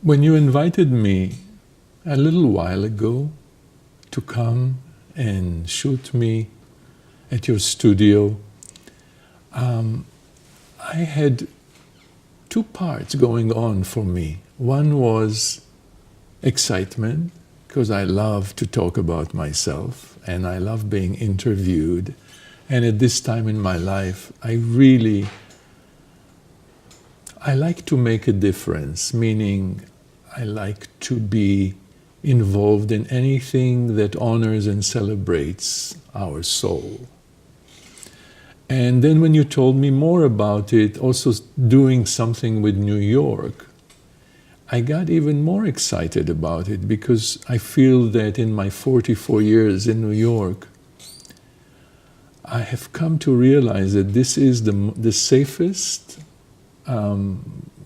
When you invited me a little while ago to come and shoot me at your studio, I had two parts going on for me. One was excitement, because I love to talk about myself and I love being interviewed. And at this time in my life, I like to make a difference, meaning I like to be involved in anything that honors and celebrates our soul. And then when you told me more about it, also doing something with New York, I got even more excited about it, because I feel that in my 44 years in New York, I have come to realize that this is the safest,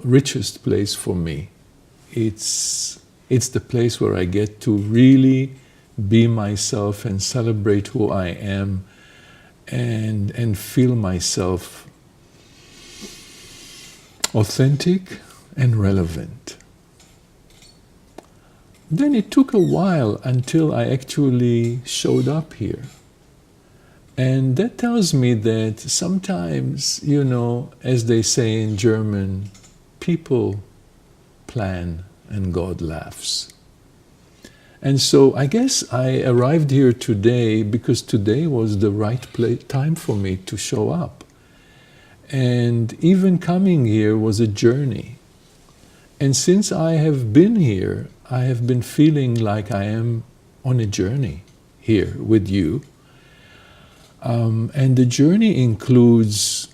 richest place for me. It's the place where I get to really be myself and celebrate who I am and feel myself authentic and relevant. Then it took a while until I actually showed up here. And that tells me that sometimes, as they say in German, people plan and God laughs. And so I guess I arrived here today because today was the right time for me to show up. And even coming here was a journey. And since I have been here, I have been feeling like I am on a journey here with you. And the journey includes,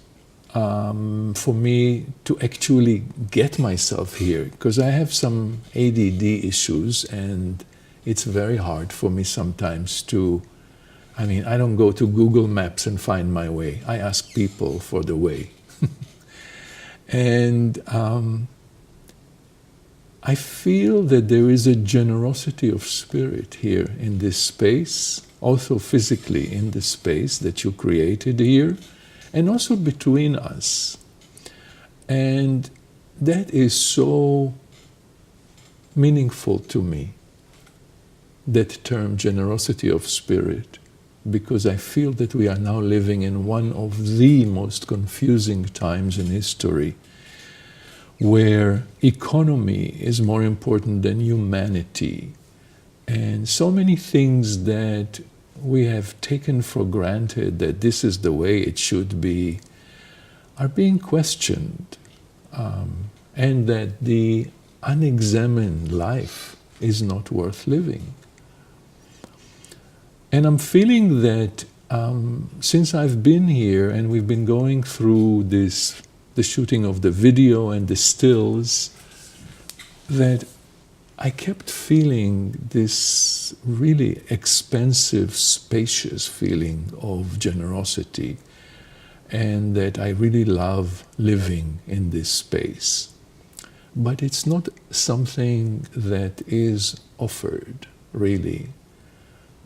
for me, to actually get myself here, because I have some ADD issues, and it's very hard for me sometimes I don't go to Google Maps and find my way. I ask people for the way. And I feel that there is a generosity of spirit here in this space, also physically in the space that you created here, and also between us. And that is so meaningful to me, that term generosity of spirit, because I feel that we are now living in one of the most confusing times in history, where economy is more important than humanity. And so many things that we have taken for granted that this is the way it should be are being questioned. And that the unexamined life is not worth living. And I'm feeling that since I've been here and we've been going through the shooting of the video and the stills, that I kept feeling this really expansive, spacious feeling of generosity, and that I really love living in this space. But it's not something that is offered, really,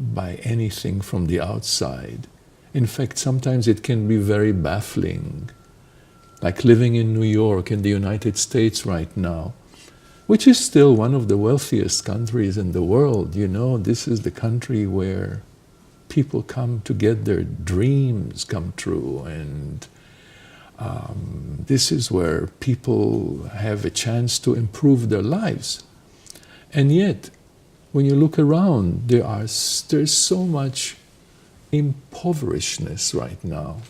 by anything from the outside. In fact, sometimes it can be very baffling, like living in New York, in the United States right now, which is still one of the wealthiest countries in the world. This is the country where people come to get their dreams come true, and this is where people have a chance to improve their lives. And yet, when you look around, there's so much impoverishedness right now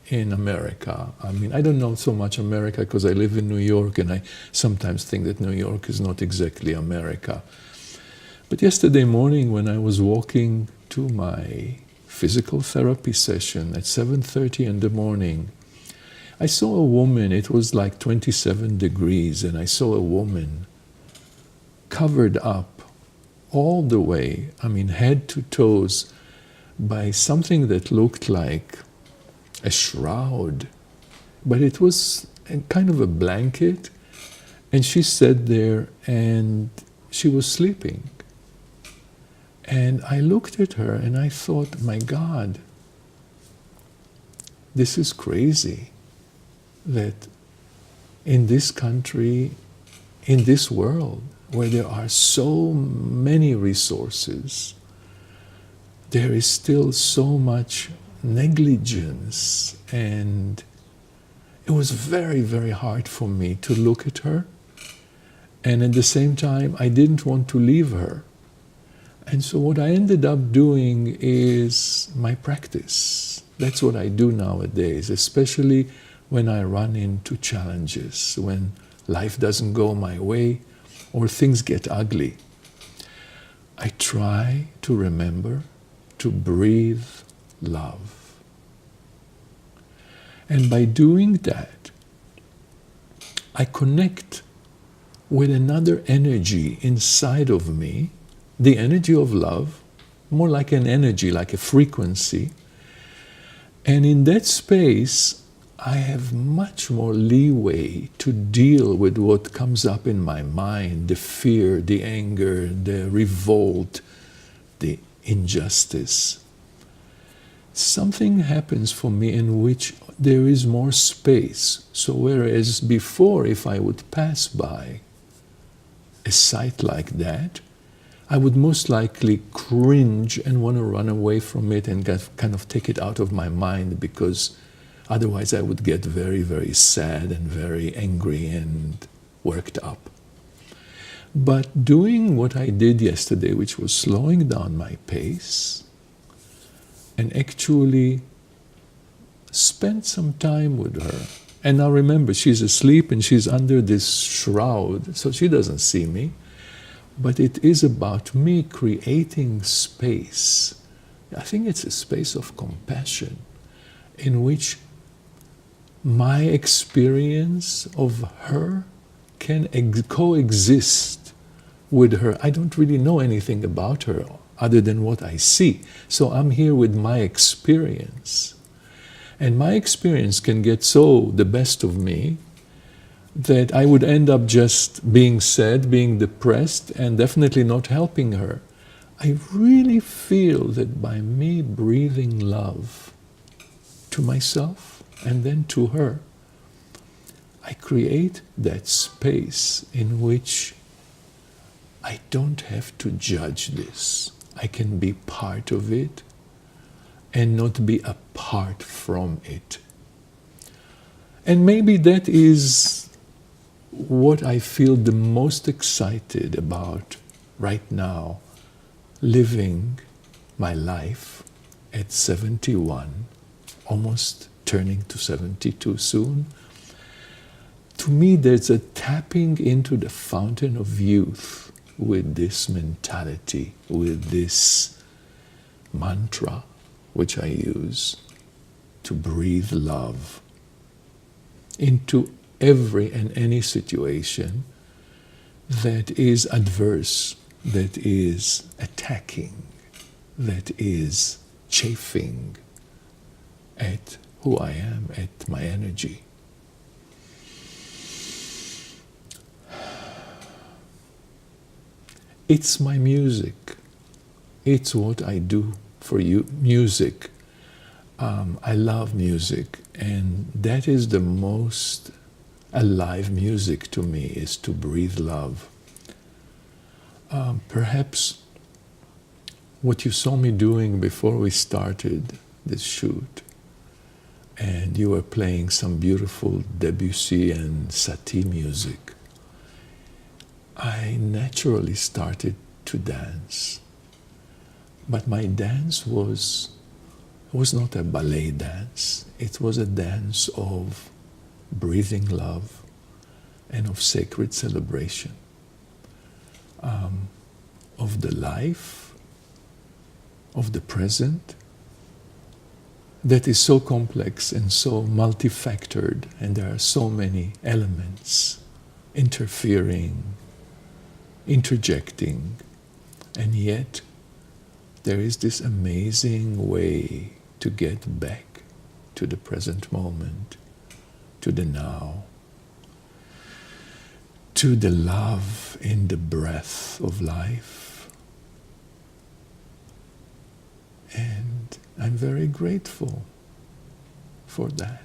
in America. I don't know so much America because I live in New York, and I sometimes think that New York is not exactly America. But yesterday morning, when I was walking to my physical therapy session at 7:30 in the morning, I saw a woman. It was like 27 degrees, and I saw a woman covered up all the way, head to toes, by something that looked like a shroud, but it was kind of a blanket, and she sat there and she was sleeping. And I looked at her and I thought, my God, this is crazy that in this country, in this world where there are so many resources, there is still so much negligence, and it was very, very hard for me to look at her, and at the same time I didn't want to leave her. And so what I ended up doing is my practice. That's what I do nowadays, especially when I run into challenges, when life doesn't go my way or things get ugly. I try to remember to breathe love. And by doing that, I connect with another energy inside of me, the energy of love, more like an energy, like a frequency. And in that space, I have much more leeway to deal with what comes up in my mind, the fear, the anger, the revolt, the injustice. Something happens for me in which there is more space. So whereas before, if I would pass by a sight like that, I would most likely cringe and want to run away from it and kind of take it out of my mind, because otherwise I would get very, very sad and very angry and worked up. But doing what I did yesterday, which was slowing down my pace and actually spend some time with her. And now remember, she's asleep and she's under this shroud, so she doesn't see me. But it is about me creating space. I think it's a space of compassion in which my experience of her can coexist with her. I don't really know anything about her other than what I see. So I'm here with my experience. And my experience can get so the best of me that I would end up just being sad, being depressed, and definitely not helping her. I really feel that by me breathing love to myself and then to her, I create that space in which I don't have to judge this. I can be part of it and not be apart from it. And maybe that is what I feel the most excited about right now, living my life at 71, almost turning to 72 soon. To me, there's a tapping into the fountain of youth with this mentality, with this mantra, which I use, to breathe love into every and any situation that is adverse, that is attacking, that is chafing at who I am, at my energy. It's my music. It's what I do for you. Music. I love music, and that is the most alive music to me, is to breathe love. Perhaps what you saw me doing before we started this shoot, and you were playing some beautiful Debussy and Satie music, I naturally started to dance. But my dance was not a ballet dance. It was a dance of breathing love and of sacred celebration, of the life, of the present, that is so complex and so multifactored, and there are so many elements interfering, interjecting, and yet there is this amazing way to get back to the present moment, to the now, to the love in the breath of life. And I'm very grateful for that.